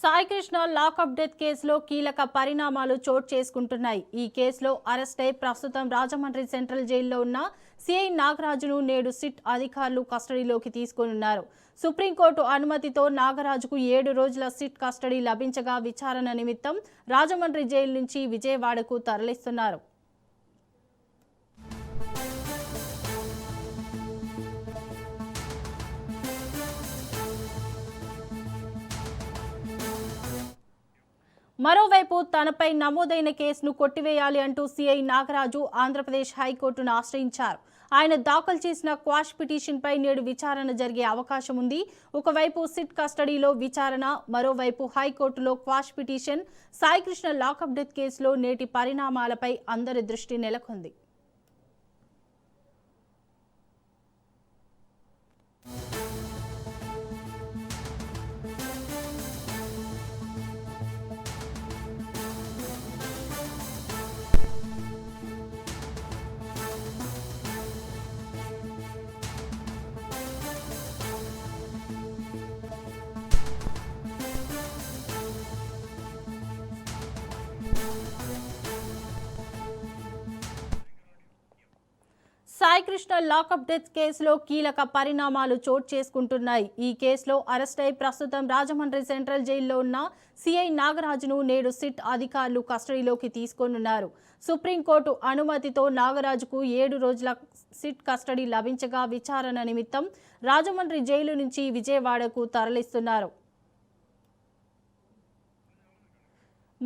Saikrishna lockup death కేసులో కీలక పరిణామాలు చోటు చేసుకుంటున్నాయి. ఈ కేసులో అరెస్ట్ అయి ప్రస్తుతం రాజమండ్రి సెంట్రల్ జైల్లో ఉన్న సిఐ నాగరాజును నేడు సిట్ అధికారులు కస్టడీలోకి తీసుకొనున్నారు. సుప్రీంకోర్టు అనుమతితో నాగరాజుకు 7 రోజుల సిట్ కస్టడీ లభించగా విచారణ నిమిత్తం రాజమండ్రి జైలు నుంచి విజయవాడకు తరలిస్తున్నారు. మరోవైపు తనపై నమోదైన కేసును కొట్టివేయాలి అంటూ సిఐ నాగరాజు ఆంధ్రప్రదేశ్ హైకోర్టును ఆశ్రయించారు. ఆయన దాఖలు చేసిన క్వాష్ పిటిషన్పై నేడు విచారణ జరిగే అవకాశం ఉంది. ఒకవైపు సిట్ కస్టడీలో విచారణ, మరోవైపు హైకోర్టులో quash petition. Saikrishna lockup death కేసులో నేటి పరిణామాలపై అందరి దృష్టి నెలకొంది. సాయికృష్ణ లాకప్ డెత్ కేసులో కీలక పరిణామాలు చోటు చేసుకుంటున్నాయి. ఈ కేసులో అరెస్ట్ అయి ప్రస్తుతం రాజమండ్రి సెంట్రల్ జైల్లో ఉన్న సిఐ నాగరాజును నేడు సిట్ అధికారులు కస్టడీలోకి తీసుకొనున్నారు. సుప్రీంకోర్టు అనుమతితో నాగరాజుకు 7 రోజుల సిట్ కస్టడీ లభించగా విచారణ నిమిత్తం రాజమండ్రి జైలు నుంచి విజయవాడకు తరలిస్తున్నారు.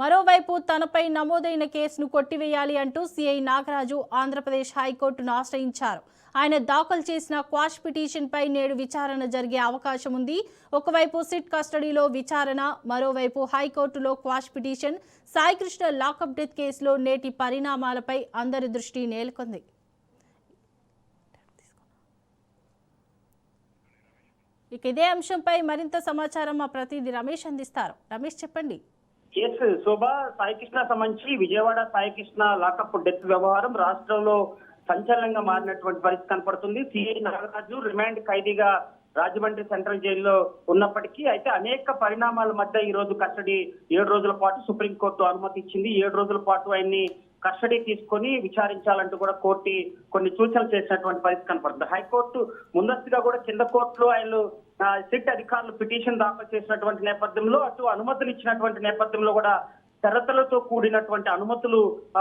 మరోవైపు తనపై నమోదైన కేసును కొట్టివేయాలి అంటూ సిఐ నాగరాజు ఆంధ్రప్రదేశ్ హైకోర్టును ఆశ్రయించారు. ఆయన దాఖలు చేసిన క్వాష్ పిటిషన్పై నేడు విచారణ జరిగే అవకాశం ఉంది. ఒకవైపు సిట్ కస్టడీలో విచారణ, మరోవైపు హైకోర్టులో quash petition. Saikrishna lockup death కేసులో నేటి పరిణామాలపై అందరి దృష్టి నెలకొంది. ఇక ఇదే అంశంపై మరింత సమాచారం మా ప్రతినిధి రమేష్ అందిస్తారు. రమేష్, చెప్పండి. కేసు శోభ సాయికృష్ణ సంబంధించి విజయవాడ సాయికృష్ణ లాకప్ డెత్ వ్యవహారం రాష్ట్రంలో సంచలనంగా మారినటువంటి పరిస్థితి కనపడుతుంది. సిఐ నాగరాజు రిమాండ్ ఖైదీగా రాజమండ్రి సెంట్రల్ జైల్లో ఉన్నప్పటికీ అయితే అనేక పరిణామాల మధ్య ఈ రోజు కస్టడీ 7 రోజుల పాటు సుప్రీంకోర్టు అనుమతి ఇచ్చింది. 7 రోజుల పాటు ఆయన్ని కస్టడీ తీసుకొని విచారించాలంటూ కూడా కోర్టు కొన్ని సూచనలు చేసినటువంటి పరిస్థితి కనపడుతుంది. హైకోర్టు ముందస్తుగా కూడా కింద కోర్టులో ఆయన సిట్ అధికారులు పిటిషన్ దాఖలు చేసినటువంటి నేపథ్యంలో, అటు అనుమతులు ఇచ్చినటువంటి నేపథ్యంలో కూడా షరతులతో కూడినటువంటి అనుమతులు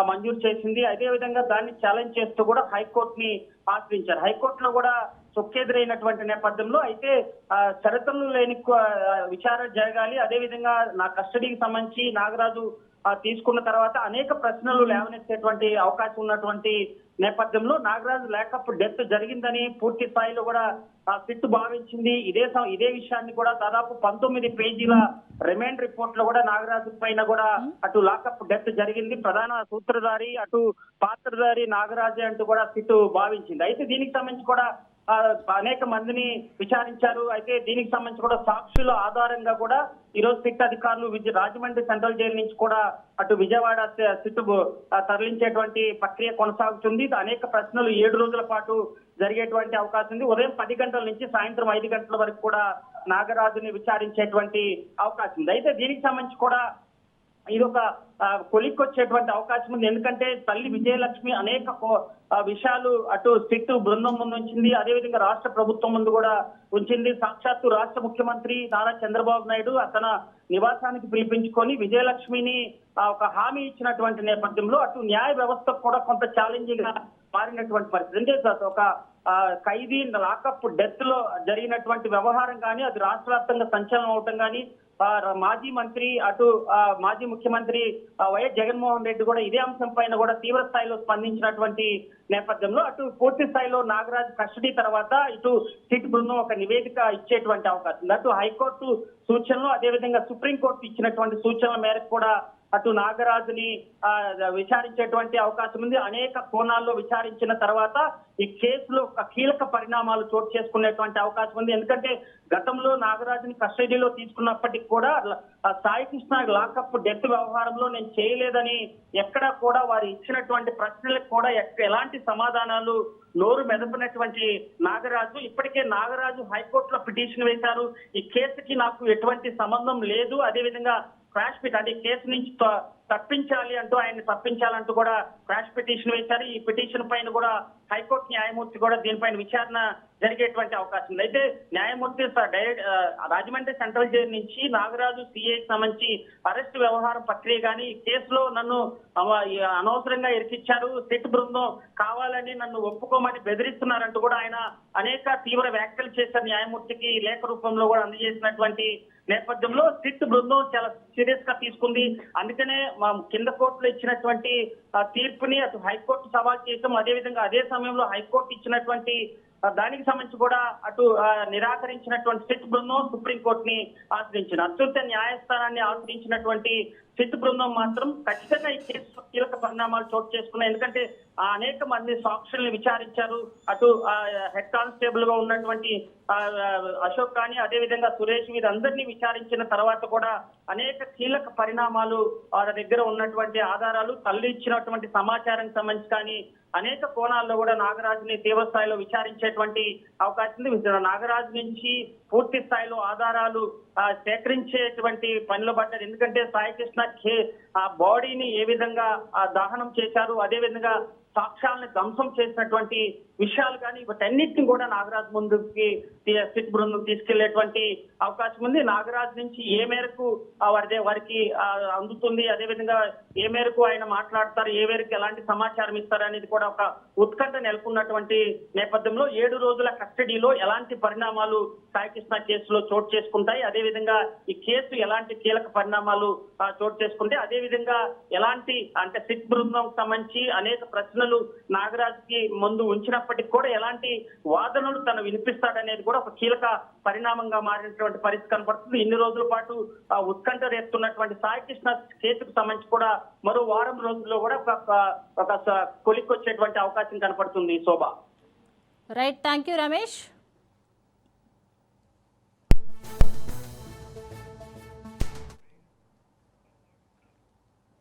మంజూరు చేసింది. అదేవిధంగా దాన్ని ఛాలెంజ్ చేస్తూ కూడా హైకోర్టుని ఆశ్రయించారు. హైకోర్టులో కూడా చొక్కెదురైనటువంటి నేపథ్యంలో అయితే షరతులు లేని విచారణ జరగాలి, అదేవిధంగా నా కస్టడీకి సంబంధించి నాగరాజు తీసుకున్న తర్వాత అనేక ప్రశ్నలు లేవనెత్తేటువంటి అవకాశం ఉన్నటువంటి నేపథ్యంలో నాగరాజు లాకప్ డెత్ జరిగిందని పూర్తి స్థాయిలో కూడా సిట్ భావించింది. ఇదే విషయాన్ని కూడా దాదాపు 19 పేజీల రిమాండ్ రిపోర్ట్ లో కూడా నాగరాజు పైన కూడా అటు లాకప్ డెత్ జరిగింది, ప్రధాన సూత్రధారి అటు పాత్రధారి నాగరాజే అంటూ కూడా సిట్ భావించింది. అయితే దీనికి సంబంధించి కూడా అనేక మందిని విచారించారు. అయితే దీనికి సంబంధించి కూడా సాక్షుల ఆధారంగా కూడా ఈ రోజు సిట్ అధికారులు రాజమండ్రి సెంట్రల్ జైలు నుంచి కూడా అటు విజయవాడ సిట్ తరలించేటువంటి ప్రక్రియ కొనసాగుతుంది. అనేక ప్రశ్నలు 7 రోజుల పాటు జరిగేటువంటి అవకాశం ఉంది. ఉదయం 10 గంటల నుంచి సాయంత్రం 5 గంటల వరకు కూడా నాగరాజుని విచారించేటువంటి అవకాశం ఉంది. అయితే దీనికి సంబంధించి కూడా ఇది ఒక కొలిక్కొచ్చేటువంటి అవకాశం ఉంది. ఎందుకంటే తల్లి విజయలక్ష్మి అనేక విషయాలు అటు సిట్ బృందం ముందు ఉంచింది, అదేవిధంగా రాష్ట్ర ప్రభుత్వం ముందు కూడా ఉంచింది. సాక్షాత్తు రాష్ట్ర ముఖ్యమంత్రి నారా చంద్రబాబు నాయుడు తన నివాసానికి పిలిపించుకొని విజయలక్ష్మిని ఒక హామీ ఇచ్చినటువంటి నేపథ్యంలో అటు న్యాయ వ్యవస్థకు కూడా కొంత ఛాలెంజింగ్ గా మారినటువంటి పరిస్థితి. అంటే ఒక ఖైదీ లాకప్ డెత్ లో జరిగినటువంటి వ్యవహారం కానీ అది రాష్ట్ర వ్యాప్తంగా సంచలనం అవటం కానీ, మాజీ మంత్రి అటు మాజీ ముఖ్యమంత్రి వైఎస్ జగన్మోహన్ రెడ్డి కూడా ఇదే అంశం పైన కూడా తీవ్ర స్థాయిలో స్పందించినటువంటి నేపథ్యంలో అటు పూర్తి స్థాయిలో నాగరాజు కస్టడీ తర్వాత ఇటు సిట్ బృందం ఒక నివేదిక ఇచ్చేటువంటి అవకాశం ఉంది. అటు హైకోర్టు సూచనలు, అదేవిధంగా సుప్రీంకోర్టు ఇచ్చినటువంటి సూచనల మేరకు కూడా అటు నాగరాజుని విచారించేటువంటి అవకాశం ఉంది. అనేక కోణాల్లో విచారించిన తర్వాత ఈ కేసులో ఒక కీలక పరిణామాలు చోటు చేసుకునేటువంటి అవకాశం ఉంది. ఎందుకంటే గతంలో నాగరాజుని కస్టడీలో తీసుకున్నప్పటికీ కూడా సాయి కృష్ణ లాకప్ డెత్ వ్యవహారంలో నేను చేయలేదని ఎక్కడా కూడా వారు ఇచ్చినటువంటి ప్రశ్నలకు కూడా ఎలాంటి సమాధానాలు నోరు మెదపినటువంటి నాగరాజు ఇప్పటికే నాగరాజు హైకోర్టులో పిటిషన్ వేశారు. ఈ కేసుకి నాకు ఎటువంటి సంబంధం లేదు, అదేవిధంగా క్రాష్ పిట్ అంటే కేసు నుంచి తప్పించాలి అంటూ ఆయన్ని తప్పించాలంటూ కూడా క్రాష్ పిటిషన్ వేశారు. ఈ పిటిషన్ పైన కూడా హైకోర్టు న్యాయమూర్తి కూడా దీనిపైన విచారణ జరిగేటువంటి అవకాశం ఉంది. అయితే న్యాయమూర్తి డైరెక్ట్ రాజమండ్రి సెంట్రల్ జైలు నుంచి నాగరాజు సిఐకి సంబంధించి అరెస్ట్ వ్యవహారం ప్రక్రియ కానీ ఈ కేసులో నన్ను అనవసరంగా ఇరికిచ్చారు, సిట్ బృందం కావాలని నన్ను ఒప్పుకోమని బెదిరిస్తున్నారంటూ కూడా ఆయన అనేక తీవ్ర వ్యాఖ్యలు చేశారు. న్యాయమూర్తికి లేఖ రూపంలో కూడా అందజేసినటువంటి నేపథ్యంలో సిట్ బృందం చాలా సీరియస్ గా తీసుకుంది. అందుకనే మా కింద కోర్టులో ఇచ్చినటువంటి తీర్పుని అటు హైకోర్టు సవాల్ చేయటం, అదేవిధంగా అదే సమయంలో హైకోర్టు ఇచ్చినటువంటి దానికి సంబంధించి కూడా అటు నిరాకరించినటువంటి సిట్ బృందం సుప్రీంకోర్టుని ఆశ్రయించింది. అత్యున్నత న్యాయస్థానాన్ని ఆశ్రయించినటువంటి సిట్ బృందం మాత్రం ఖచ్చితంగా ఈ కేసులో కీలక పరిణామాలు చోటు చేసుకున్నాయి. ఎందుకంటే అనేక మంది సాక్షుల్ని విచారించారు. అటు హెడ్ కానిస్టేబుల్ గా ఉన్నటువంటి అశోక్ కానీ అదేవిధంగా సురేష్ వీరందరినీ విచారించిన తర్వాత కూడా అనేక కీలక పరిణామాలు వారి దగ్గర ఉన్నటువంటి ఆధారాలు తల్లి ఇచ్చినటువంటి సమాచారానికి సంబంధించి కానీ అనేక కోణాల్లో కూడా నాగరాజుని తీవ్ర స్థాయిలో విచారించేటువంటి అవకాశం ఉంది. నాగరాజు నుంచి పూర్తి స్థాయిలో ఆధారాలు సేకరించేటువంటి పనిలో పడ్డారు. ఎందుకంటే సాయి కృష్ణ ఆ బాడీని ఏ విధంగా దహనం చేశారు, అదేవిధంగా సాక్ష్యాలను ధ్వంసం చేసినటువంటి విషయాలు కానీ వీటన్నిటిని కూడా నాగరాజు ముందుకి సిట్ బృందం తీసుకెళ్లేటువంటి అవకాశం ఉంది. నాగరాజు నుంచి ఏ మేరకు వారికి అందుతుంది, అదేవిధంగా ఏ మేరకు ఆయన మాట్లాడతారు, ఏ మేరకు ఎలాంటి సమాచారం ఇస్తారు అనేది కూడా ఒక ఉత్కంఠ నెలకొన్నటువంటి నేపథ్యంలో 7 రోజుల కస్టడీలో ఎలాంటి పరిణామాలు సాయికృష్ణ కేసులో చోటు చేసుకుంటాయి, అదేవిధంగా ఈ కేసు ఎలాంటి కీలక పరిణామాలు చోటు చేసుకుంటే అదేవిధంగా ఎలాంటి అంటే సిట్ బృందం సంబంధించి అనేక ప్రశ్నలు నాగరాజుకి ముందు ఉంచినప్పటికీ కూడా ఎలాంటి వాదనలు తను వినిపిస్తాడనేది కూడా ఒక కీలక పరిణామంగా మారినటువంటి పరిస్థితి కనపడుతుంది. ఇన్ని రోజుల పాటు ఉత్కంఠ రేపుతున్నటువంటి సాయికృష్ణ కేసుకు సంబంధించి కూడా మరో వారం రోజుల్లో కూడా ఒక కొలిక్కొచ్చేటువంటి అవకాశం కనపడుతుంది. Shobha. Right, thank you Ramesh.